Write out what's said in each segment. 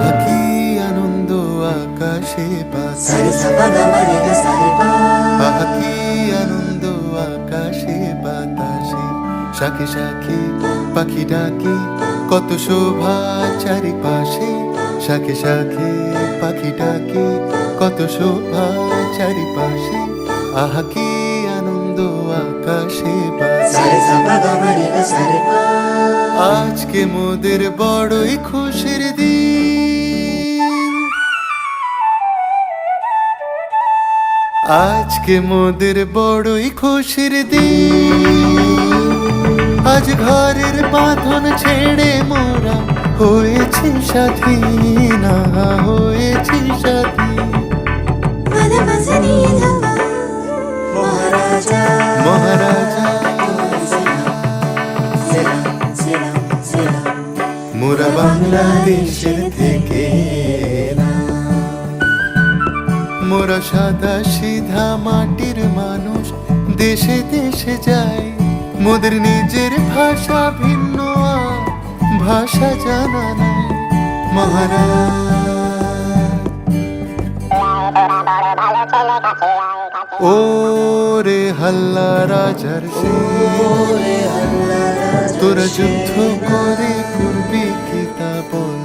আহা কি আনন্দ আকাশে সারে বাতাসে, সাপা গামা রে গা সারে পা। আহা কি আনন্দ আকাশে বাতাসে, শাখে শাখে পাখি ডাকে কত শোভা চারিপাশে, শাখে শাখে পাখি ডাকে কত শোভা চারিপাশে, আহা কি আনন্দ আকাশে বাতাসে। সারে সাপা গামা রে গা সারে পা। আজকে মোদের বড়ই খুশির দিন, আজকে মোদের বড়ই খুশির দিন। আজ ঘরের বাঁধন ছেড়ে মোরা হয়েছি স্বাধীন, আহা হয়েছি স্বাধীন। মাদা মাসা নিয়ে ধাপা মহারাজা মহারাজা সেলাম সেলাম সেলাম মোরা বাংলাদেশের থেকে না, মোরা সাদা সিধা মাটির মানুষ, দেশে দেশে যায় মোদের নিজের ভাষা ভিন্ন, ভাষা জানা নাই মহারাজ। ও রে হাল্লা রাজার সে, ওরে আল্লাহ রাজা তোরা যুদ্ধ করে করবি কি তা বল।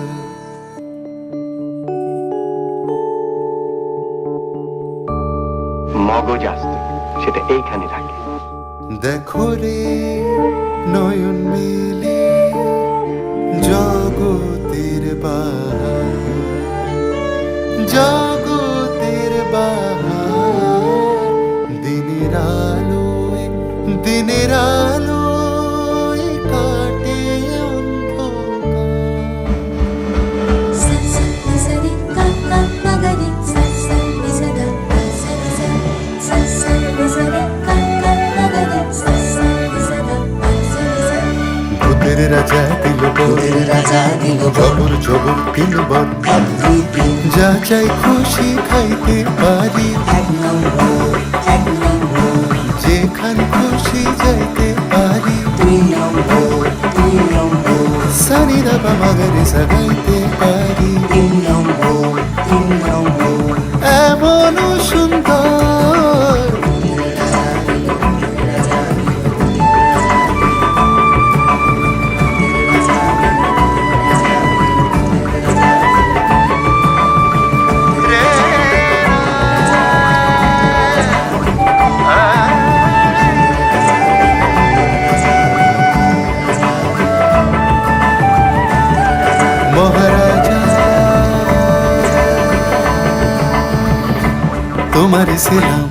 মগজ আসতো সেটা এইখানে থাকে। দেখো রে নয়ন মেলে জগতের বাহার, জগতের বাহার, দিনের আলোয় দিনের আলোয় কাটে অন্ধকার। সা সা নি সা নি কা কা মা গা নি সা সা নি সা গা মা সা নি সা। সা সা নি সা রে কা কা মা গা নি সা সা নি সা গা মা সা নি সা। ভূতের রাজা দিল ভূতের রাজা দিল বর। জবর জবর তিন বর, এক দুই তিন যা চাই খুশি খাইতে পারি, এক নম্বর এক নম্বর যেখান খুশি যাইতে পারি, দুই নম্বর দুই নম্বর সানি দাবা মাগারে সাগাইতে পারি। তিন নম্বর তিন নম্বর এমন সুন্দর মহারাজা, তোমার ছিলাম